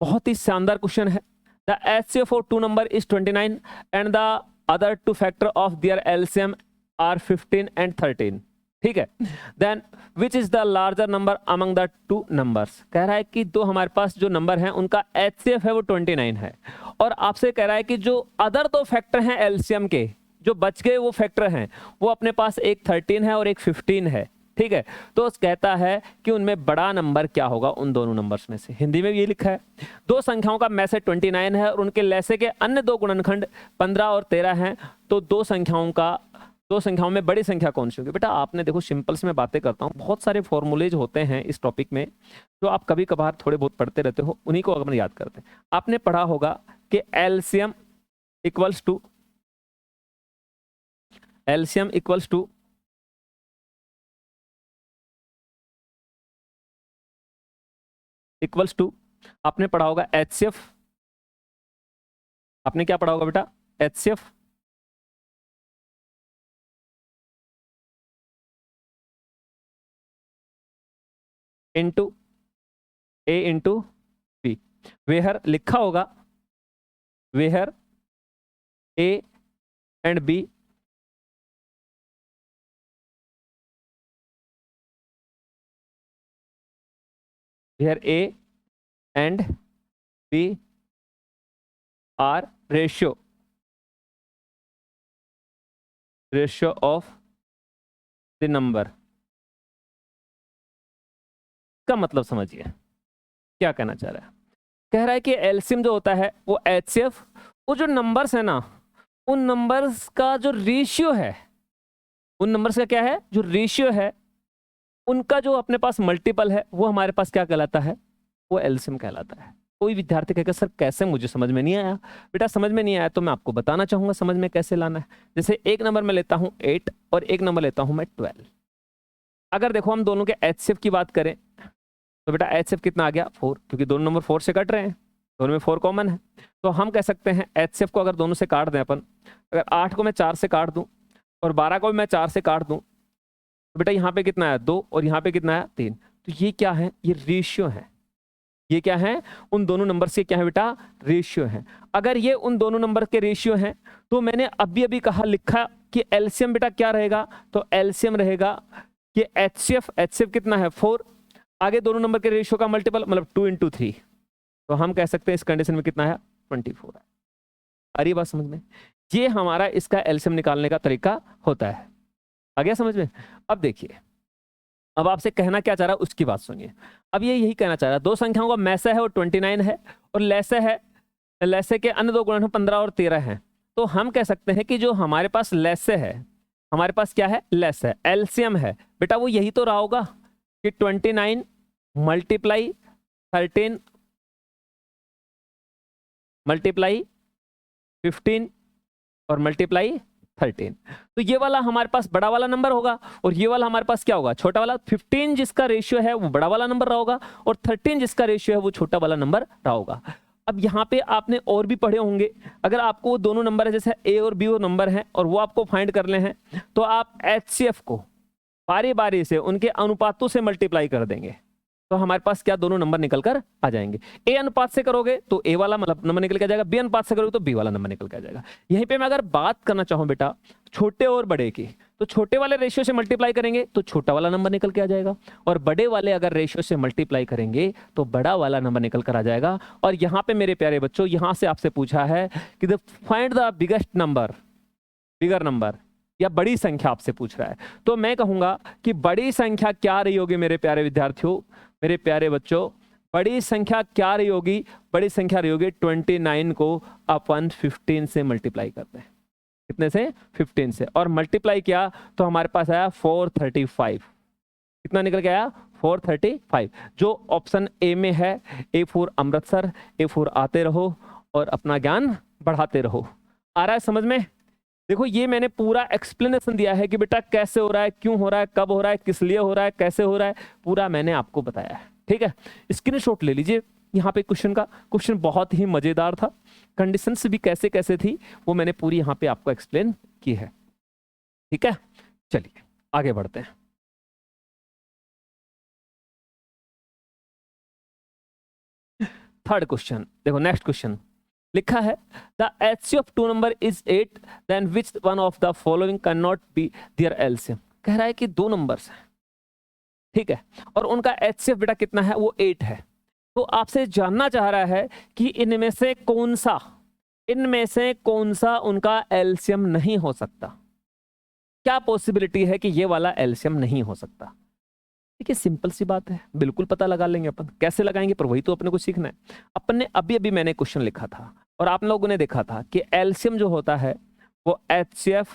बहुत ही शानदार क्वेश्चन है। The HCF of two number is 29 and the other two factor of their LCM are 15 and 13. ठीक है, then which is the larger number among the two numbers. कह रहा है कि दो हमारे पास जो नंबर हैं उनका HCF है वो 29 है, और आपसे कह रहा है कि जो अदर दो फैक्टर हैं एलसीएम के, जो बच गए वो फैक्टर हैं, वो अपने पास एक 13 है और एक 15 है। ठीक है, तो कहता है कि उनमें बड़ा नंबर क्या होगा उन दोनों नंबर्स में से। हिंदी में भी ये लिखा है, दो संख्याओं का मैसे 29 है और उनके लैसे के अन्य दो गुणनखंड 15 और 13 हैं, तो दो संख्याओं में बड़ी संख्या कौन सी होगी। बेटा आपने देखो, सिंपल से मैं बातें करता हूँ, बहुत सारे फॉर्मूलेज होते हैं इस टॉपिक में जो आप कभी कभार थोड़े बहुत पढ़ते रहते हो, उन्हीं को अगर याद करते हैं। आपने पढ़ा होगा कि एलसीएम इक्वल्स टू आपने पढ़ा होगा HCF। आपने क्या पढ़ा होगा बेटा, HCF into A into B। Where लिखा होगा, where A and B where A and B are ratio of the number. का मतलब समझिए क्या कहना चाह रहा है। कह रहा है कि एलसीएम जो होता है वो HCF, वो जो नंबर्स है ना, उन नंबर्स का जो रेशियो है, उन नंबर्स का क्या है, जो रेशियो है, उनका जो अपने पास मल्टीपल है, वो हमारे पास क्या कहलाता है, वो एलसीएम कहलाता है। कोई विद्यार्थी कहेगा सर कैसे, मुझे समझ में नहीं आया। बेटा समझ में नहीं आया तो मैं आपको बताना चाहूंगा समझ में कैसे लाना है। जैसे एक नंबर में लेता हूं 8 और एक नंबर लेता हूं मैं 12। अगर देखो हम दोनों के HCF की बात करें तो बेटा HCF कितना आ गया 4, क्योंकि दोनों नंबर 4 से कट रहे हैं, दोनों में 4 कॉमन है। तो हम कह सकते हैं HCF को अगर दोनों से काट दें अपन, अगर 8 को मैं 4 से काट दूं और 12 को मैं 4 से काट दूं, तो बेटा यहाँ पे कितना आया 2 और यहाँ पे कितना आया 3। तो ये क्या है, ये रेशियो है। ये क्या है, उन दोनों नंबर से क्या है बेटा, रेशियो है। अगर ये उन दोनों नंबर के रेशियो हैं तो मैंने अभी अभी कहा, लिखा कि एलसीएम बेटा क्या रहेगा, तो एलसीएम रहेगा कि HCF कितना है 4, आगे दोनों नंबर के रेशियो का मल्टीपल मतलब 2 इंटू 3, तो हम कह सकते हैं इस कंडीशन में कितना है 24 है। अरे बात समझ में, ये हमारा इसका एलसीएम निकालने का तरीका होता है। आ गया समझ में। अब देखिए, अब आपसे कहना क्या चाह रहा है उसकी बात सुनिए। अब ये यही कहना चाह रहा है, दो संख्याओं का मैसे है वो 29 है और लैसे के अन्य दो गुणन 15 और 13 हैं। तो हम कह सकते हैं कि जो हमारे पास लैसे है, हमारे पास क्या है, लेस है, एलसीएम है बेटा, वो यही तो रहा होगा कि 29 मल्टीप्लाई 13 मल्टीप्लाई 15 और मल्टीप्लाई 13। तो ये वाला हमारे पास बड़ा वाला नंबर होगा और ये वाला हमारे पास क्या होगा, छोटा वाला। 15 जिसका रेशियो है वो बड़ा वाला नंबर रहा होगा और 13 जिसका रेशियो है वो छोटा वाला नंबर रहा होगा। अब यहाँ पे आपने और भी पढ़े होंगे, अगर आपको वो दोनों नंबर है, जैसे A और B वो नंबर हैं और वो आपको फाइंड करने हैं, तो आप HCF को बारी बारी से उनके अनुपातों से मल्टीप्लाई कर देंगे, तो हमारे पास क्या दोनों नंबर निकल कर आ जाएंगे। A अनुपात से करोगे तो A वाला मतलब नंबर निकल के आ जाएगा, B अनुपात से करोगे तो B वाला नंबर निकल के आ जाएगा। यहीं पे मैं अगर बात करना चाहूं बेटा छोटे और बड़े की, तो छोटे वाले रेशियो से मल्टीप्लाई करेंगे तो छोटा वाला नंबर निकल के आ जाएगा, और बड़े वाले अगर रेशियो से मल्टीप्लाई करेंगे तो बड़ा वाला नंबर निकल कर आ जाएगा। और यहाँ पे मेरे प्यारे बच्चों, यहाँ से आपसे पूछा है कि find the biggest number, bigger number, या बड़ी संख्या आपसे पूछ रहा है, तो मैं कहूंगा कि बड़ी संख्या क्या रही होगी मेरे प्यारे विद्यार्थियों, मेरे प्यारे बच्चों, बड़ी संख्या क्या रही होगी, बड़ी संख्या रही होगी 29 को अपन 15 से मल्टीप्लाई करते हैं। कितने से? 15 से। और मल्टीप्लाई किया तो हमारे पास आया 435। कितना निकल के आया? 435। जो ऑप्शन ए में है, A for Amritsar, A for आते रहो और अपना ज्ञान बढ़ाते रहो। आ रहा है समझ में? देखो ये मैंने पूरा एक्सप्लेनेशन दिया है कि बेटा कैसे हो रहा है, क्यों हो रहा है, कब हो रहा है, किस लिए हो रहा है, कैसे हो रहा है, पूरा मैंने आपको बताया है। ठीक है, स्क्रीनशॉट ले लीजिए यहाँ पे क्वेश्चन का। क्वेश्चन बहुत ही मजेदार था, कंडीशंस भी कैसे कैसे थी वो मैंने पूरी यहाँ पे आपको एक्सप्लेन की है। ठीक है, चलिए आगे बढ़ते हैं। थर्ड क्वेश्चन देखो, नेक्स्ट क्वेश्चन लिखा है the HCF of two number is 8, then which one of the following can not be their LCM. कह रहा है कि दो नंबर्स हैं, ठीक है, और उनका HCF बेटा कितना है? वो 8 है। तो आपसे जानना चाह रहा है कि इनमें से कौन सा उनका एलसीएम नहीं हो सकता। क्या पॉसिबिलिटी है कि ये वाला एलसीएम नहीं हो सकता? देखिए सिंपल सी बात है, बिल्कुल पता लगा लेंगे अपन। कैसे लगाएंगे? पर वही तो अपने को सीखना है। अपन ने अभी मैंने क्वेश्चन लिखा था और आप लोगों ने देखा था कि एलसीएम जो होता है वो HCF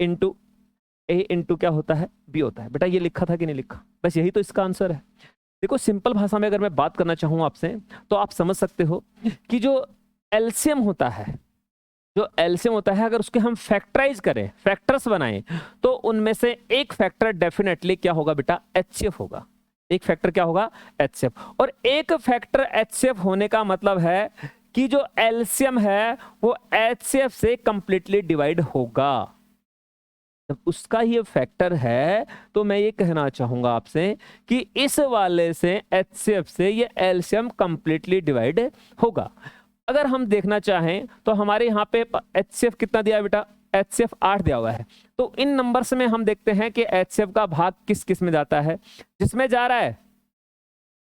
इंटू ए इंटू क्या होता है? बी होता है। बेटा ये लिखा था कि नहीं लिखा? बस यही तो इसका आंसर है। देखो सिंपल भाषा में अगर मैं बात करना चाहूँ आपसे तो आप समझ सकते हो कि जो एलसीएम होता है, अगर उसके हम फैक्टराइज करें, फैक्टर्स बनाएं, तो उनमें से एक फैक्टर डेफिनेटली क्या होगा बेटा? HCF होगा। एक फैक्टर क्या होगा? HCF। और एक फैक्टर HCF होने का मतलब है कि जो एलसीएम है वो HCF से कंप्लीटली डिवाइड होगा। जब उसका ये फैक्टर है तो मैं ये कहना चाहूंगा आपसे कि इस वाले से HCF से ये एलसीएम कंप्लीटली डिवाइड होगा। अगर हम देखना चाहें तो हमारे यहाँ पे HCF कितना दिया है बेटा? HCF 8 दिया हुआ है। तो इन नंबर्स में हम देखते हैं कि HCF का भाग किस किस में जाता है। जिसमें जा रहा है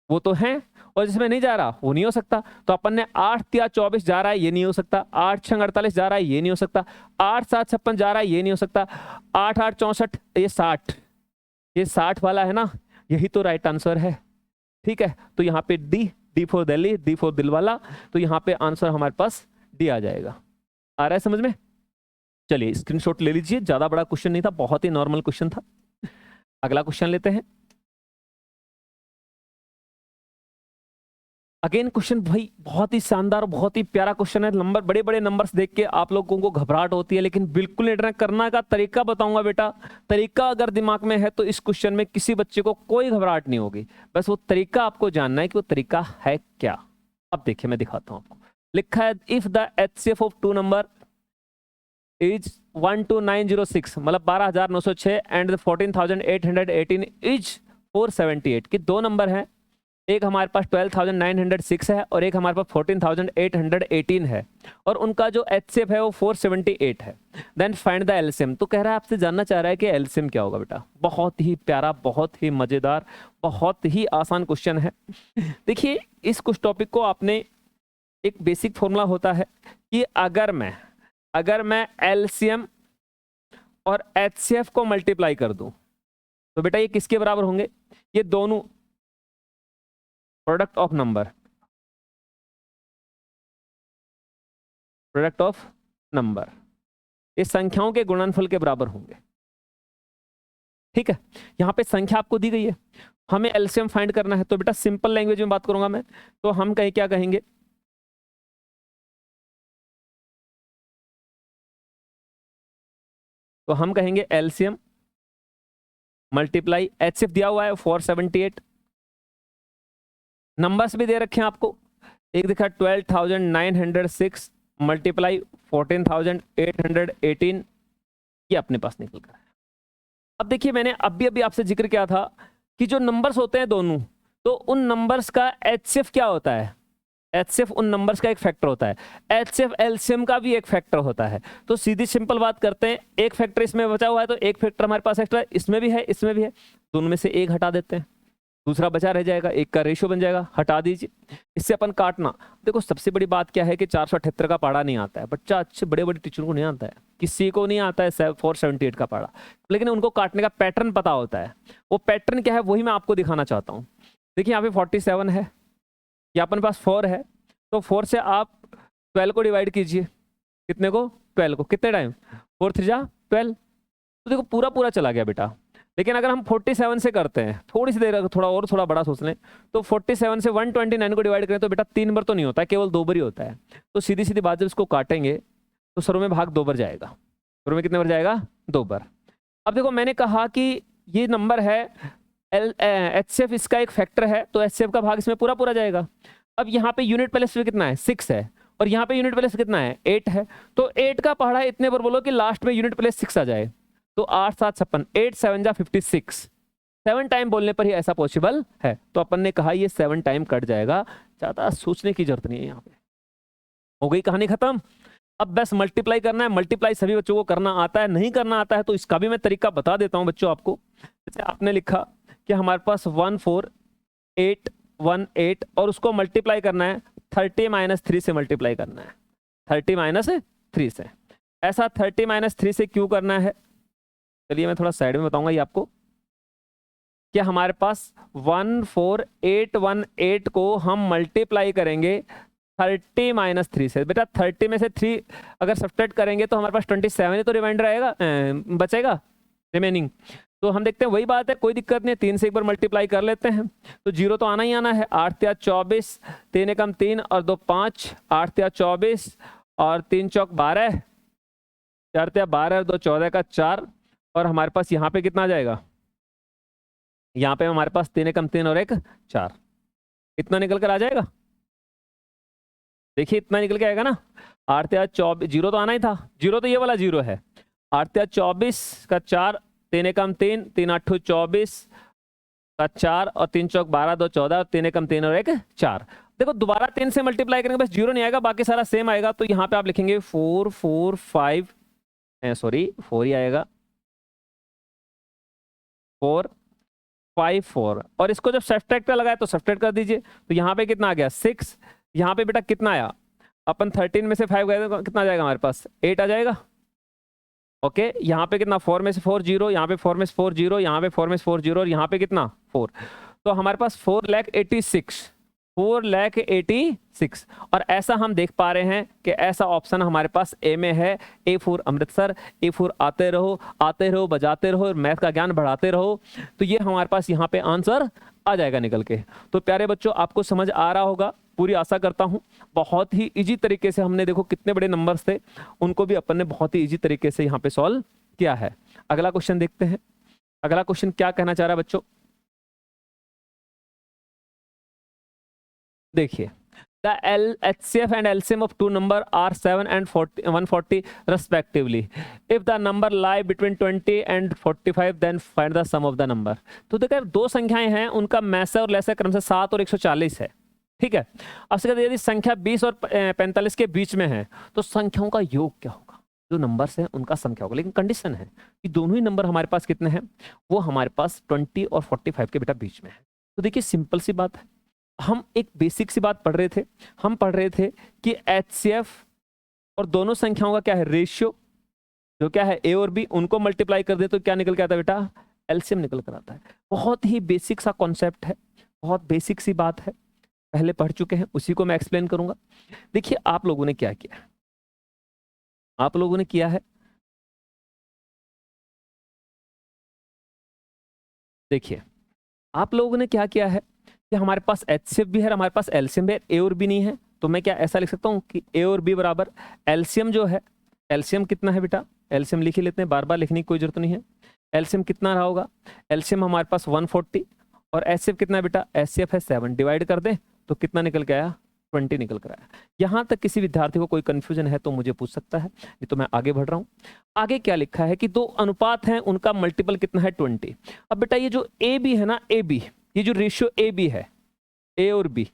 वो तो है, और जिसमें नहीं जा रहा वो नहीं हो सकता। तो अपन ने 8 या 24 जा रहा है, ये नहीं हो सकता। 8 6 48 जा रहा है, ये नहीं हो सकता। 8 7 56 जा रहा है, ये नहीं हो सकता। 8 8 64, ये 60, ये 60 वाला है ना, यही तो राइट आंसर है। ठीक है, तो यहाँ पे D for Delhi, D for दिलवाला, तो यहाँ पे आंसर हमारे पास डी आ जाएगा। आ रहा है समझ में? चलिए स्क्रीनशॉट ले लीजिए, ज्यादा बड़ा क्वेश्चन नहीं था, बहुत ही नॉर्मल क्वेश्चन था। अगला क्वेश्चन लेते हैं। अगेन क्वेश्चन भाई बहुत ही शानदार, बहुत ही प्यारा क्वेश्चन है। नंबर, बड़े बड़े नंबर्स देख के आप लोगों को घबराहट होती है, लेकिन बिल्कुल नहीं डरना। करना का तरीका बताऊंगा बेटा, तरीका अगर दिमाग में है तो इस क्वेश्चन में किसी बच्चे को कोई घबराहट नहीं होगी। बस वो तरीका आपको जानना है कि वो तरीका है क्या। अब देखिए मैं दिखाता हूं आपको। लिखा है if the HCF of two number is 12906, मतलब 12906 एंड 14818 इज 478, कि दो नंबर हैं, एक हमारे पास 12906 है और एक हमारे पास 14818 है, और उनका जो HCF है वो 478 है। Then find the LCM. तो कह रहा है, आपसे जानना चाह रहा है कि एलसीएम क्या होगा बेटा। बहुत ही प्यारा, बहुत ही मजेदार, बहुत ही आसान क्वेश्चन है। देखिए इस कुछ टॉपिक को आपने, एक बेसिक फॉर्मूला होता है कि अगर मैं एलसीएम और HCF को मल्टीप्लाई कर दूं तो बेटा ये किसके बराबर होंगे? ये दोनों प्रोडक्ट ऑफ नंबर, ये संख्याओं के गुणनफल के बराबर होंगे। ठीक है, यहां पे संख्या आपको दी गई है, हमें एलसीएम फाइंड करना है। तो बेटा सिंपल लैंग्वेज में बात करूंगा मैं, तो हम कहीं क्या कहेंगे? तो हम कहेंगे एलसीएम मल्टीप्लाई, HCF दिया हुआ है 478, नंबर्स भी दे रखे हैं आपको। एक देखा 12906 मल्टीप्लाई 14818, ये अपने पास निकल कर आया। अब देखिए मैंने अभी आपसे जिक्र किया था कि जो नंबर्स होते हैं दोनों, तो उन नंबर्स का HCF क्या होता है? HCF उन नंबर्स का एक फैक्टर होता है। HCF एलसीएम का भी एक फैक्टर होता है। तो सीधी सिंपल बात करते हैं, एक फैक्टर इसमें बचा हुआ है तो एक फैक्टर हमारे पास एक्स्ट्रा, इसमें भी है, इसमें भी है, दोनों में से एक हटा देते हैं। दूसरा बचा रह जाएगा, एक का रेशियो बन जाएगा, हटा दीजिए। इससे अपन काटना, देखो सबसे बड़ी बात क्या है कि 478 का पढ़ा नहीं आता है, बच्चा अच्छे बड़े बड़े टीचर को नहीं आता है, किसी को नहीं आता है 478 का पढ़ा, लेकिन उनको काटने का पैटर्न पता होता है। वो पैटर्न क्या है वही मैं आपको दिखाना चाहता हूँ। देखिए यहाँ पे 47 है, यहाँ अपने पास 4 है, तो 4 से आप 12 को डिवाइड कीजिए, कितने को, 12 को, कितने टाइम, 4 3 जा 12, तो देखो पूरा पूरा चला गया बेटा। लेकिन अगर हम 47 से करते हैं, थोड़ी सी देर थोड़ा बड़ा सोच लें, तो 47 से 129 को डिवाइड करें तो बेटा 3 बार तो नहीं होता है, केवल 2 बार ही होता है। तो सीधी सीधी बात, जब इसको काटेंगे तो शुरू में भाग 2 बार जाएगा, शुरू में कितने बार जाएगा, 2 बार। अब देखो मैंने कहा कि ये नंबर है HCF, इसका एक फैक्टर है, तो HCF का भाग इसमें पूरा पूरा जाएगा। अब यहाँ पे यूनिट प्लेस पे कितना है, 6 है, और यहाँ पे यूनिट प्लेस कितना है, 8 है, तो 8 का पढ़ा है इतने पर बोलो कि लास्ट में यूनिट प्लेस 6 आ जाए, तो 8 7 56, 8 7 जा 56, 7 टाइम बोलने पर ही ऐसा पॉसिबल है। तो अपन ने कहा ये 7 टाइम कट जाएगा, ज़्यादा सोचने की जरूरत नहीं है, यहाँ पे हो गई कहानी खत्म। अब बस मल्टीप्लाई करना है, मल्टीप्लाई सभी बच्चों को करना आता है, नहीं करना आता है तो इसका भी मैं तरीका बता देता हूँ बच्चों आपको। जैसे आपने लिखा कि हमारे पास 14818 और उसको मल्टीप्लाई करना है 30 - 3 से मल्टीप्लाई करना है, 30 - 3 से। ऐसा 30 - 3 से क्यों करना है, चलिए मैं थोड़ा साइड में बताऊंगा ये आपको। कि हमारे पास 14818 को हम मल्टीप्लाई करेंगे 30 - 3 से। बेटा 30 में से 3 अगर सब्ट्रैक्ट करेंगे तो हमारे पास 27 ही तो रिमाइंडर आएगा, बचेगा रिमेनिंग। तो हम देखते हैं वही बात है, कोई दिक्कत नहीं है, 3 से एक बार मल्टीप्लाई कर लेते हैं, तो 0 तो आना ही आना है। 8 × 24, 3 एकम 3 और 2 5, 8 × 24 और 3 चौक 12, 4 × 12 और 2 14 का 4, और हमारे पास यहाँ पे कितना आ जाएगा, यहाँ पे हमारे पास 3 एकम 3 और 1 4, इतना निकल कर आ जाएगा। देखिए इतना निकल के आएगा ना, 8 × 24, 0 तो आना ही था, 0 तो ये वाला 0 है, 8 × 24 का 4, 3 एकम 3, 3 8 24 का 4 और 3 चौक 12, 2 14 और 3 एकम 3 और 1 4। देखो दोबारा 3 से मल्टीप्लाई करेंगे बस 0 नहीं आएगा, बाकी सारा सेम आएगा। तो यहाँ पे आप लिखेंगे 4 4 5, सॉरी 4 ही आएगा, 4 5 4, और इसको जब सब्ट्रैक्ट लगाया तो सब्ट्रैक्ट कर दीजिए, तो यहाँ पे कितना आ गया 6, यहाँ पे बेटा कितना आया, अपन 13 में से 5 गए तो कितना आ जाएगा हमारे पास, 8 आ जाएगा। ओके यहाँ पे कितना, 4 में से 4 0, यहाँ पे 4 में से 4 0, यहाँ पे 4 में से 4 0 और यहाँ पे कितना 4, तो हमारे पास 4,86,4,86। और ऐसा हम देख पा रहे हैं कि ऐसा ऑप्शन हमारे पास ए में है, A4 अमृतसर। A4 आते रहो बजाते रहो, मैथ का ज्ञान बढ़ाते रहो, तो ये हमारे पास यहाँ पे आंसर आ जाएगा निकल के। तो प्यारे बच्चों आपको समझ आ रहा होगा, पूरी आशा करता हूँ। बहुत ही इजी तरीके से हमने, देखो कितने बड़े नंबर्स थे, उनको भी अपन ने बहुत ही इजी तरीके से यहाँ पे सॉल्व किया है। अगला क्वेश्चन देखते हैं। अगला क्वेश्चन क्या कहना चाह रहा है बच्चों, देखिए The HCF and LCM of two number are 7 and 140 respectively. If the number lie between 20 and 45, then find the sum of the number. तो देखिए दो संख्याएं हैं, उनका मैसे और लेसे क्रम से 7 और 140 है, ठीक है। अब से यदि संख्या 20 और 45 के बीच में है तो संख्याओं का योग क्या होगा, जो नंबर्स हैं उनका संख्या होगा। लेकिन कंडीशन है कि दोनों ही नंबर हमारे पास कितने हैं, वो हमारे पास 20 और 45 के बेटा बीच में है। तो देखिए सिंपल सी बात है, हम एक बेसिक सी बात पढ़ रहे थे, हम पढ़ रहे थे कि HCF और दोनों संख्याओं का क्या है, रेशियो, जो क्या है A और B, उनको मल्टीप्लाई कर दे तो क्या निकल के आता है बेटा, LCM निकल कर आता है। बहुत ही बेसिक सा कॉन्सेप्ट है, बहुत बेसिक सी बात है, पहले पढ़ चुके हैं, उसी को मैं एक्सप्लेन करूंगा। देखिए आप लोगों ने क्या किया, आप लोगों ने किया है, देखिए आप लोगों ने क्या किया है कि हमारे पास HCF भी है, हमारे पास LCM भी है, A और B नहीं है, तो मैं क्या ऐसा लिख सकता हूँ कि A और B बराबर LCM जो है, LCM कितना है बेटा, LCM लिख ही लेते हैं, बार बार लिखने की कोई जरूरत नहीं है। LCM कितना रहा होगा, LCM हमारे पास 140 और HCF कितना है बेटा, HCF है 7, डिवाइड कर दें तो कितना निकल के आया, 20 निकल कर आया। यहाँ तक किसी विद्यार्थी को कोई कंफ्यूजन है तो मुझे पूछ सकता है, ये तो मैं आगे बढ़ रहा हूँ। आगे क्या लिखा है कि दो अनुपात हैं, उनका मल्टीपल कितना है, 20। अब बेटा ये जो ए बी है ना, ए बी, ये जो रेशियो ए बी है, ए और बी,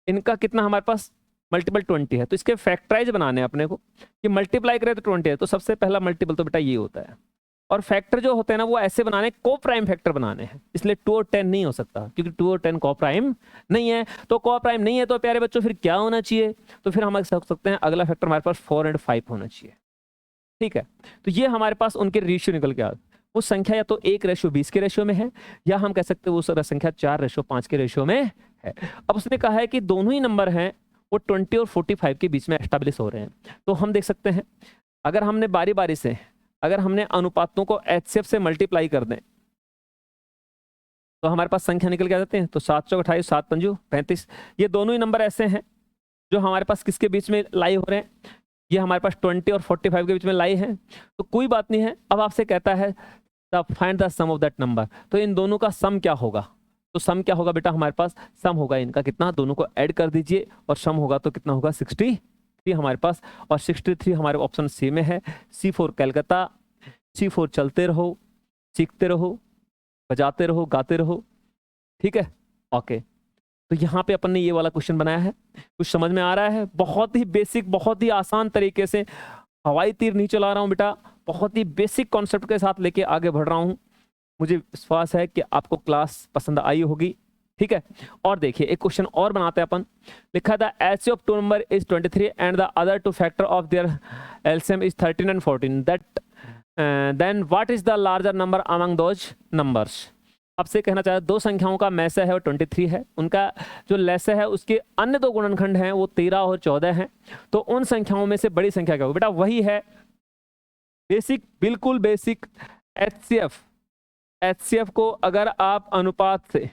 इनका कितना हमारे पास मल्टीपल 20 है। तो इसके फैक्टराइज बनाने अपने को कि मल्टीप्लाई करें तो 20 है, तो सबसे पहला मल्टीपल तो बेटा ये होता है, और फैक्टर जो होते हैं ना वो ऐसे बनाने, को प्राइम फैक्टर बनाने हैं, इसलिए 2 और 10 नहीं हो सकता, क्योंकि 2 और 10 को प्राइम नहीं है। तो को प्राइम नहीं है तो प्यारे बच्चों फिर क्या होना चाहिए, तो फिर हम सोच सकते हैं अगला फैक्टर हमारे पास 4 और 5 होना चाहिए। ठीक है, तो ये हमारे पास उनके रेशियो निकल के आ, वो संख्या या तो 1:20 के रेशियो में है, या हम कह सकते हैं वो संख्या 4:5 के रेशियो में है। अब उसने कहा है कि दोनों ही नंबर हैं वो 20 और 45 के बीच में एस्टेब्लिश हो रहे हैं। तो हम देख सकते हैं अगर हमने बारी बारी से, अगर हमने अनुपातों को HCF से मल्टीप्लाई कर दें तो हमारे पास संख्या निकल के आ जाते हैं। तो 7 चौक 28, 7 पंजू 35, ये दोनों ही नंबर ऐसे हैं जो हमारे पास किसके बीच में लाई हो रहे हैं, ये हमारे पास 20 और 45 के बीच में लाई है। तो कोई बात नहीं है, अब आपसे कहता है find the sum of that number, तो इन दोनों का सम क्या होगा, तो सम क्या होगा बेटा, हमारे पास सम होगा इनका कितना, दोनों को ऐड कर दीजिए और सम होगा तो कितना होगा 63 हमारे पास, और 63 हमारे ऑप्शन सी में है। C4 कलकत्ता, C4 चलते रहो, सीखते रहो, बजाते रहो, गाते रहो। ठीक है, ओके। तो यहाँ पे अपन ने ये वाला क्वेश्चन बनाया है, कुछ समझ में आ रहा है? बहुत ही बेसिक, बहुत ही आसान तरीके से, हवाई तीर नहीं चला रहा हूँ बेटा, बहुत ही बेसिक कॉन्सेप्ट के साथ लेके आगे बढ़ रहा हूँ। मुझे विश्वास है कि आपको क्लास पसंद आई होगी। ठीक है, और देखिए एक क्वेश्चन और बनाते हैं अपन। लिखा था LCM of two number is 23 and the other two factor of their LCM is 13 and 14, that then what is the larger number among those numbers. आपसे कहना चाहे दो संख्याओं का मैसे है वो 23 है, उनका जो लेसे है उसके अन्य दो गुणनखंड हैं वो 13 और 14 हैं। तो उन संख्याओं में से बड़ी संख्या क्या होगी बेटा, वही है बेसिक, बिल्कुल बेसिक HCF को अगर आप अनुपात से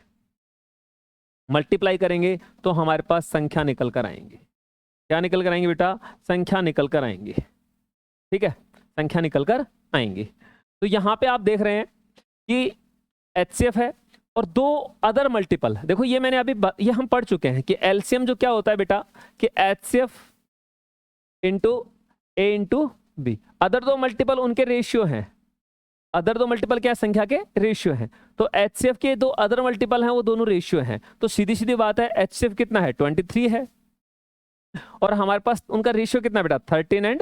मल्टीप्लाई करेंगे तो हमारे पास संख्या निकल कर आएंगे। क्या निकल कर आएंगे बेटा, संख्या निकल कर आएंगे। ठीक है, संख्या निकल कर आएंगे। तो यहां पे आप देख रहे हैं कि HCF है और दो अदर मल्टीपल, देखो ये मैंने अभी ये हम पढ़ चुके हैं कि LCM जो क्या होता है बेटा कि HCF into A into B, other दो मल्टीपल उनके रेशियो हैं, अदर दो मल्टीपल क्या संख्या के रेशियो हैं। तो HCF के दो अदर मल्टीपल हैं वो दोनों रेशियो हैं। तो सीधी सीधी बात है HCF कितना है 23 है और हमारे पास उनका रेशियो कितना बेटा 13 एंड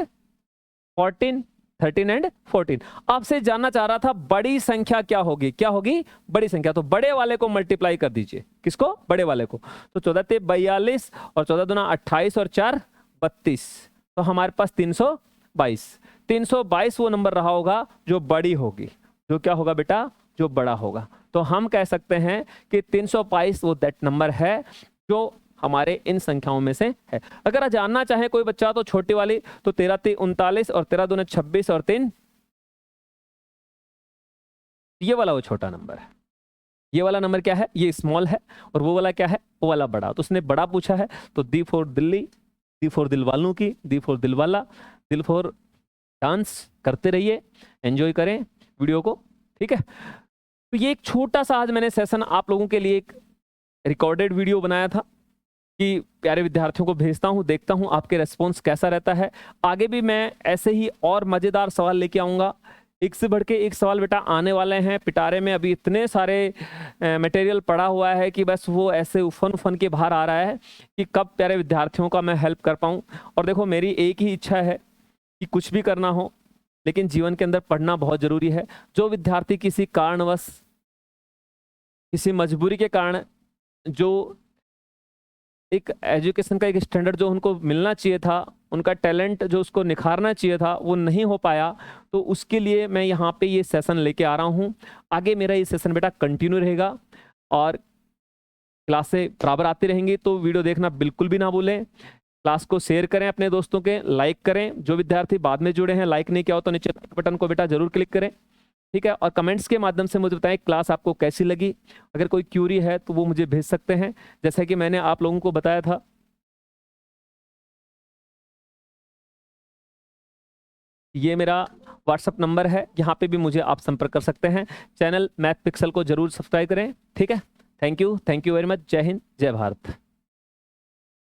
14, 13 एंड 14। आपसे जानना चाह रहा था बड़ी संख्या क्या होगी, क्या होगी बड़ी संख्या, तो बड़े वाले को मल्टीप्लाई कर दीजिए, किसको, बड़े वाले को। तो 14 ते 42 और 14 दूना 28 और 4 32, तो हमारे पास 322 वो नंबर रहा होगा जो बड़ी होगी, जो क्या होगा बेटा, जो बड़ा होगा। तो हम कह सकते हैं कि 322 वो दैट नंबर है जो हमारे इन संख्याओं में से है। अगर जानना चाहे कोई बच्चा तो छोटी वाली, तो 13 3 39 और 13 दूना 26 और 3, ये वाला वो छोटा नंबर है। ये वाला नंबर क्या है, ये स्मॉल है, और वो वाला क्या है, वो वाला बड़ा। तो उसने बड़ा पूछा है, तो दी फॉर दिल्ली, दी फॉर दिल वालों की, दी फॉर दिल वाला, दिल फॉर डांस करते रहिए, एंजॉय करें वीडियो को। ठीक है, तो ये एक छोटा सा आज मैंने सेशन आप लोगों के लिए एक रिकॉर्डेड वीडियो बनाया था कि प्यारे विद्यार्थियों को भेजता हूं, देखता हूं आपके रेस्पॉन्स कैसा रहता है। आगे भी मैं ऐसे ही और मजेदार सवाल लेके आऊंगा, एक से बढ़ के एक सवाल बेटा आने वाले हैं। पिटारे में अभी इतने सारे मटेरियल पड़ा हुआ है कि बस वो ऐसे उफन उफन के बाहर आ रहा है कि कब प्यारे विद्यार्थियों का मैं हेल्प कर पाऊं। और देखो मेरी एक ही इच्छा है कि कुछ भी करना हो लेकिन जीवन के अंदर पढ़ना बहुत जरूरी है। जो विद्यार्थी किसी कारणवश, किसी मजबूरी के कारण जो एक एजुकेशन का एक स्टैंडर्ड जो उनको मिलना चाहिए था, उनका टैलेंट जो उसको निखारना चाहिए था, वो नहीं हो पाया, तो उसके लिए मैं यहाँ पे ये सेशन लेके आ रहा हूँ। आगे मेरा ये सेशन बेटा कंटिन्यू रहेगा और क्लासें बराबर आती रहेंगी, तो वीडियो देखना बिल्कुल भी ना भूलें। क्लास को शेयर करें अपने दोस्तों के, लाइक करें। जो विद्यार्थी बाद में जुड़े हैं लाइक नहीं किया हो तो नीचे बटन को बेटा जरूर क्लिक करें। ठीक है, और कमेंट्स के माध्यम से मुझे बताएं क्लास आपको कैसी लगी। अगर कोई क्यूरी है तो वो मुझे भेज सकते हैं, जैसा कि मैंने आप लोगों को बताया था। ये मेरा व्हाट्सएप नंबर है, यहाँ पे भी मुझे आप संपर्क कर सकते हैं। चैनल मैथ पिक्सल को जरूर सब्सक्राइब करें। ठीक है, थैंक यू वेरी मच। जय हिंद, जय भारत।